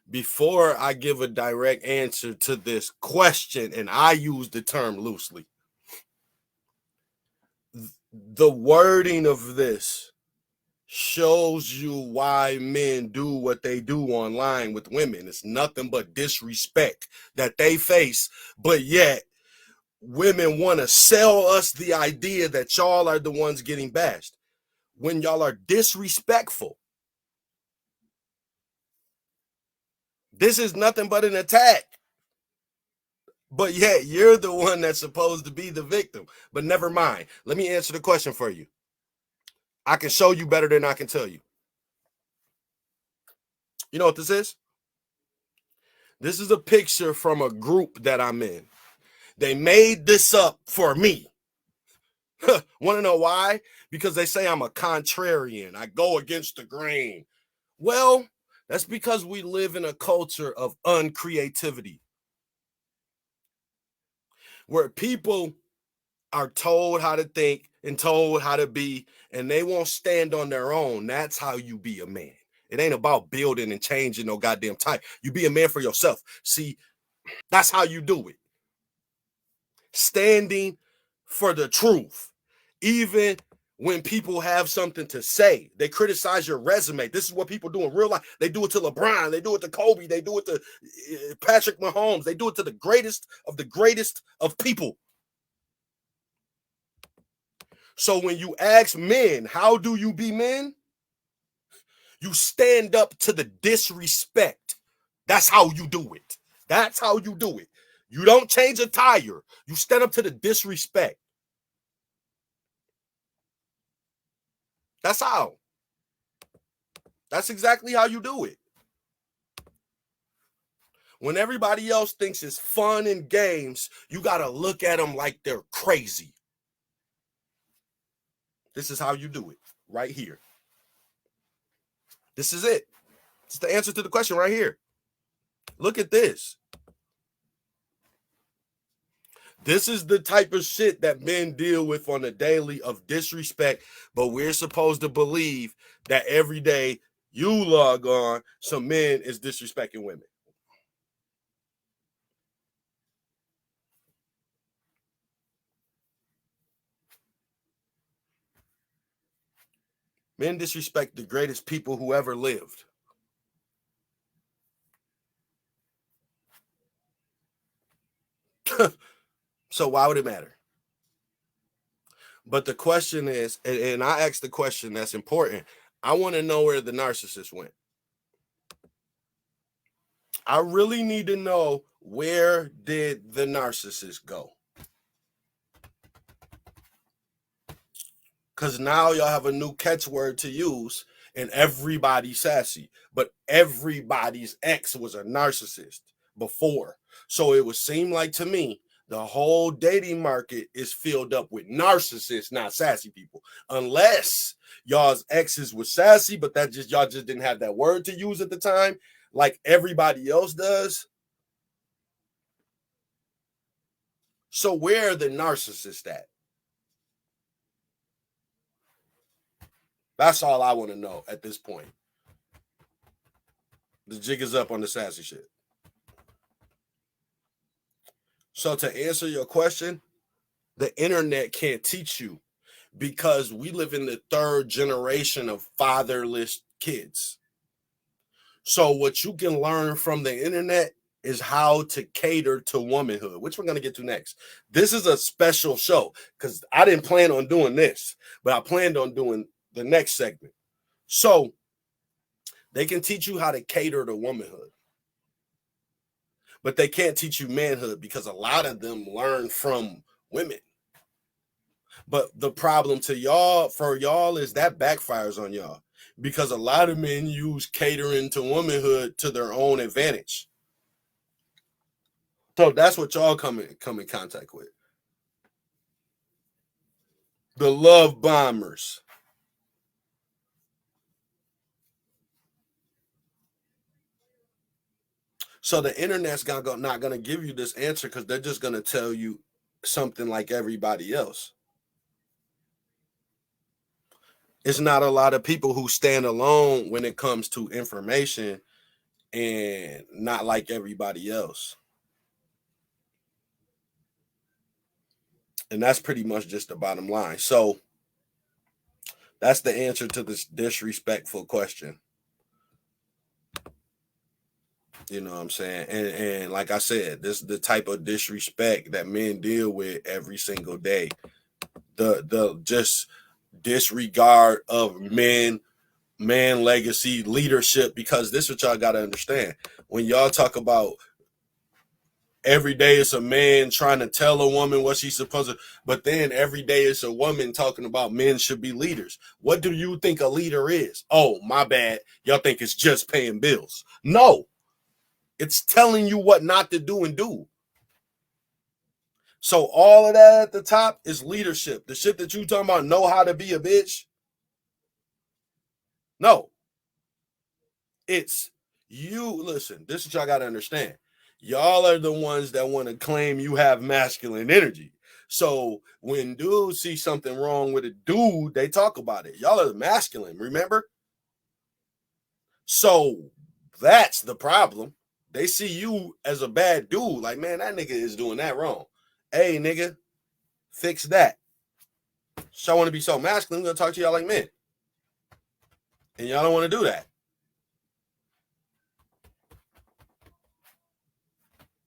Before I give a direct answer to this question, and I use the term loosely, the wording of this shows you why men do what they do online with women. It's nothing but disrespect that they face, but yet women want to sell us the idea that y'all are the ones getting bashed when y'all are disrespectful. This is nothing but an attack. But yet you're the one that's supposed to be the victim. But never mind. Let me answer the question for you. I can show you better than I can tell you. You know what this is? This is a picture from a group that I'm in. They made this up for me. Want to know why? Because they say I'm a contrarian. I go against the grain. Well, that's because we live in a culture of uncreativity, where people are told how to think and told how to be, and they won't stand on their own. That's how you be a man. It ain't about building and changing no goddamn type. You be a man for yourself. See, that's how you do it. Standing for the truth. Even when people have something to say, they criticize your resume. This is what people do in real life. They do it to LeBron. They do it to Kobe. They do it to Patrick Mahomes. They do it to the greatest of people. So when you ask men, how do you be men? You stand up to the disrespect. That's how you do it. That's how you do it. You don't change a tire. You stand up to the disrespect. That's how. That's exactly how you do it. When everybody else thinks it's fun and games, you got to look at them like they're crazy. This is how you do it right here. This is it. It's the answer to the question right here. Look at this. This is the type of shit that men deal with on a daily of disrespect, but we're supposed to believe that every day you log on, some men is disrespecting women. Men disrespect the greatest people who ever lived. So why would it matter? But the question is, and I asked the question that's important. I want to know where the narcissist went. I really need to know, where did the narcissist go? Because now y'all have a new catchword to use, and everybody's sassy. But everybody's ex was a narcissist before. So it would seem like to me the whole dating market is filled up with narcissists, not sassy people. Unless y'all's exes were sassy, but that just y'all just didn't have that word to use at the time, like everybody else does. So where are the narcissists at? That's all I want to know at this point. The jig is up on the sassy shit. So to answer your question, the internet can't teach you, because we live in the third generation of fatherless kids. So what you can learn from the internet is how to cater to womanhood, which we're going to get to next. This is a special show because I didn't plan on doing this, but I planned on doing the next segment. So they can teach you how to cater to womanhood, but they can't teach you manhood because a lot of them learn from women. But the problem for y'all is that backfires on y'all, because a lot of men use catering to womanhood to their own advantage. So that's what y'all come in contact with. The love bombers. So the internet's not going to give you this answer, because they're just going to tell you something like everybody else. It's not a lot of people who stand alone when it comes to information and not like everybody else. And that's pretty much just the bottom line. So that's the answer to this disrespectful question. You know what I'm saying? And like I said, this is the type of disrespect that men deal with every single day. The just disregard of man legacy, leadership, because this is what y'all gotta understand. When y'all talk about every day it's a man trying to tell a woman what she's supposed to, but then every day it's a woman talking about men should be leaders. What do you think a leader is? Oh, my bad. Y'all think it's just paying bills. No, it's telling you what not to do and do. So all of that at the top is leadership. The shit that you talking about, know how to be a bitch. No, it's you. Listen, this is what y'all got to understand. Y'all are the ones that want to claim you have masculine energy. So when dudes see something wrong with a dude, they talk about it. Y'all are the masculine, remember? So that's the problem. They see you as a bad dude. Like, man, that nigga is doing that wrong. Hey, nigga, fix that. So I want to be so masculine, I'm going to talk to y'all like men. And y'all don't want to do that.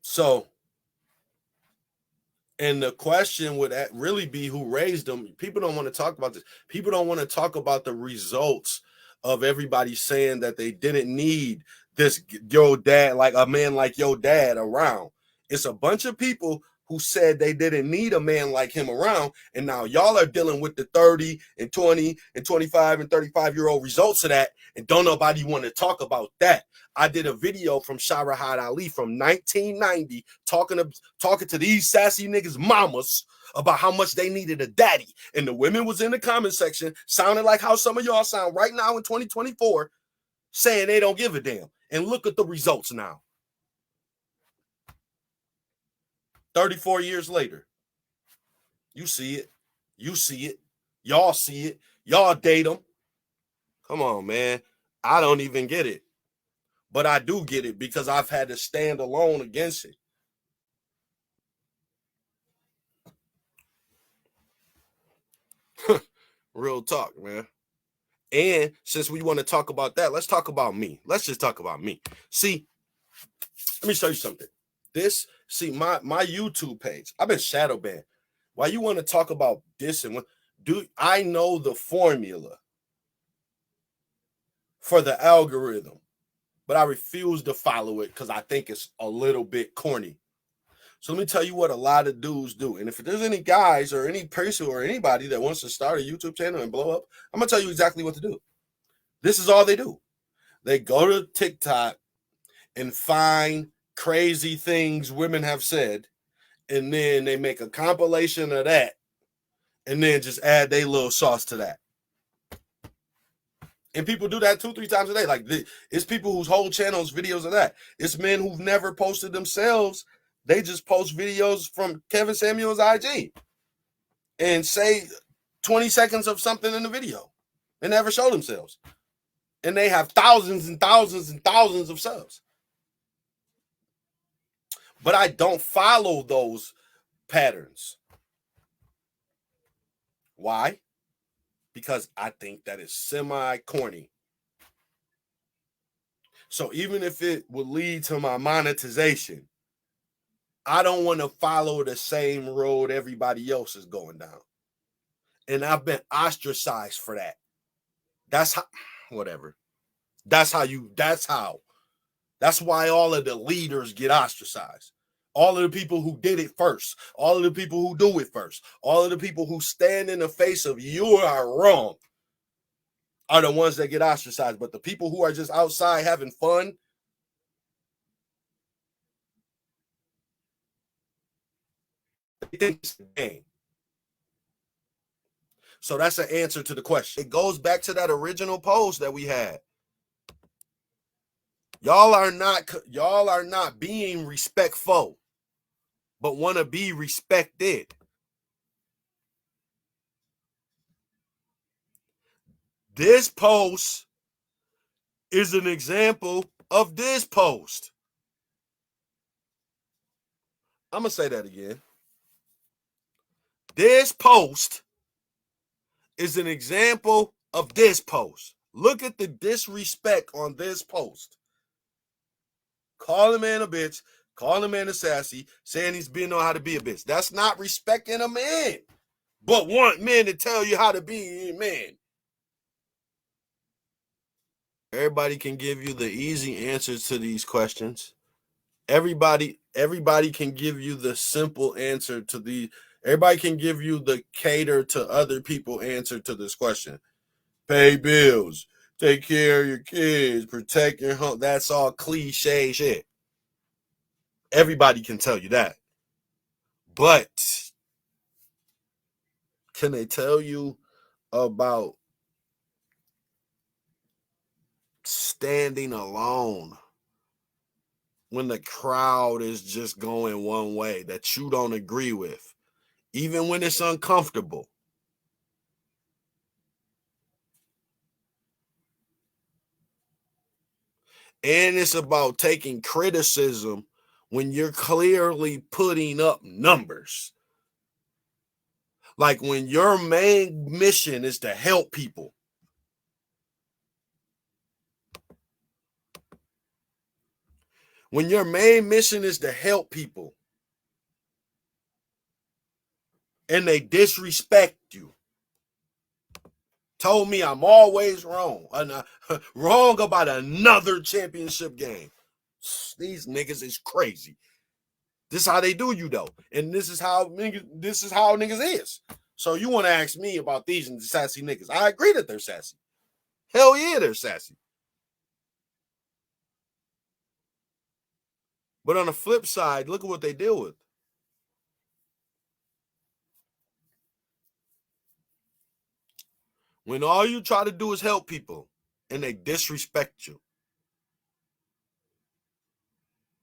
So, and the question would really be who raised them. People don't want to talk about this. People don't want to talk about the results of everybody saying that they didn't need this your dad, like a man like your dad around. It's a bunch of people who said they didn't need a man like him around, and now y'all are dealing with the 30 and 20 and 25 and 35-year-old results of that, and don't nobody want to talk about that. I did a video from Shahrahat Ali from 1990 talking to these sassy niggas mamas about how much they needed a daddy, and the women was in the comment section sounding like how some of y'all sound right now in 2024, saying they don't give a damn. And look at the results now. 34 years later. You see it. You see it. Y'all see it. Y'all date them. Come on, man. I don't even get it. But I do get it because I've had to stand alone against it. Real talk, man. And since we want to talk about that, let's talk about me. Let's just talk about me. See, let me show you something. My YouTube page, I've been shadow banned. Why you want to talk about this and what? Dude, I know the formula for the algorithm, but I refuse to follow it because I think it's a little bit corny. So let me tell you what a lot of dudes do. And if there's any guys or any person or anybody that wants to start a YouTube channel and blow up, I'm going to tell you exactly what to do. This is all they do. They go to TikTok and find crazy things women have said, and then they make a compilation of that, and then just add their little sauce to that. And people do that 2-3 times a day. Like, it's people whose whole channels videos of that. It's men who've never posted themselves. They just post videos from Kevin Samuel's IG and say 20 seconds of something in the video and never show themselves. And they have thousands and thousands and thousands of subs. But I don't follow those patterns. Why? Because I think that is semi-corny. So even if it would lead to my monetization, I don't want to follow the same road everybody else is going down. And I've been ostracized for that. That's how, whatever. That's why all of the leaders get ostracized. All of the people who did it first, all of the people who do it first, all of the people who stand in the face of you are wrong are the ones that get ostracized. But the people who are just outside having fun, they think it's a game. So that's an answer to the question. It goes back to that original post that we had. Y'all are not being respectful, but want to be respected. This post is an example of this post. I'm going to say that again. This post is an example of this post. Look at the disrespect on this post. Call a man a bitch, call a man a sassy, saying he's been on how to be a bitch. That's not respecting a man, but want men to tell you how to be a man. Everybody can give you the easy answers to these questions. Everybody can give you the simple answer to the. Everybody can give you the cater to other people answer to this question. Pay bills, take care of your kids, protect your home. That's all cliche shit. Everybody can tell you that. But can they tell you about standing alone when the crowd is just going one way that you don't agree with, even when it's uncomfortable? And it's about taking criticism when you're clearly putting up numbers. Like when your main mission is to help people. When your main mission is to help people and they disrespect you, told me I'm always wrong, wrong about another championship game. These niggas is crazy. This is how they do you though, and this is how niggas is. So you want to ask me about these sassy niggas? I agree that they're sassy. Hell yeah, they're sassy. But on the flip side, look at what they deal with. When all you try to do is help people and they disrespect you.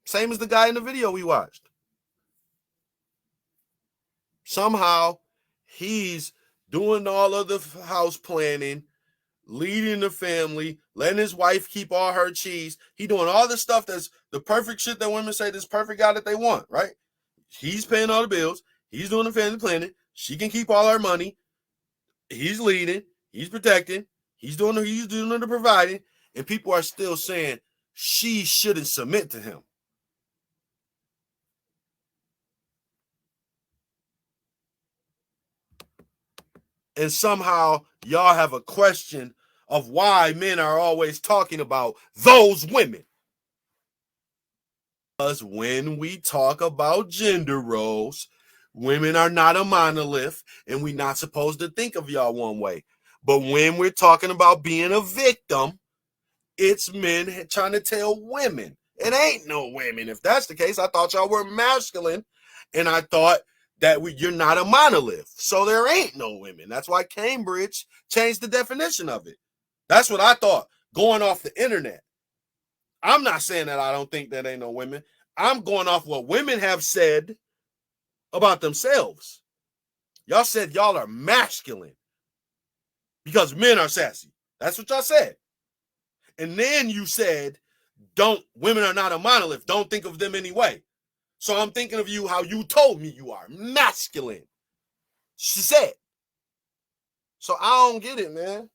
Same as the guy in the video we watched. Somehow he's doing all of the house planning, leading the family, letting his wife keep all her cheese. He doing all the stuff that's the perfect shit that women say this perfect guy that they want, right? He's paying all the bills. He's doing the family planning. She can keep all her money. He's leading. He's protecting. He's doing the providing. And people are still saying she shouldn't submit to him. And somehow y'all have a question of why men are always talking about those women. Because when we talk about gender roles, women are not a monolith, and we're not supposed to think of y'all one way. But when we're talking about being a victim, it's men trying to tell women. It ain't no women. If that's the case, I thought y'all were masculine, and I thought that you're not a monolith. So there ain't no women. That's why Cambridge changed the definition of it. That's what I thought, going off the internet. I'm not saying that I don't think that ain't no women. I'm going off what women have said about themselves. Y'all said y'all are masculine because men are sassy. That's what y'all said. And then you said, women are not a monolith. Don't think of them anyway. So I'm thinking of you how you told me you are masculine. She said. So I don't get it, man.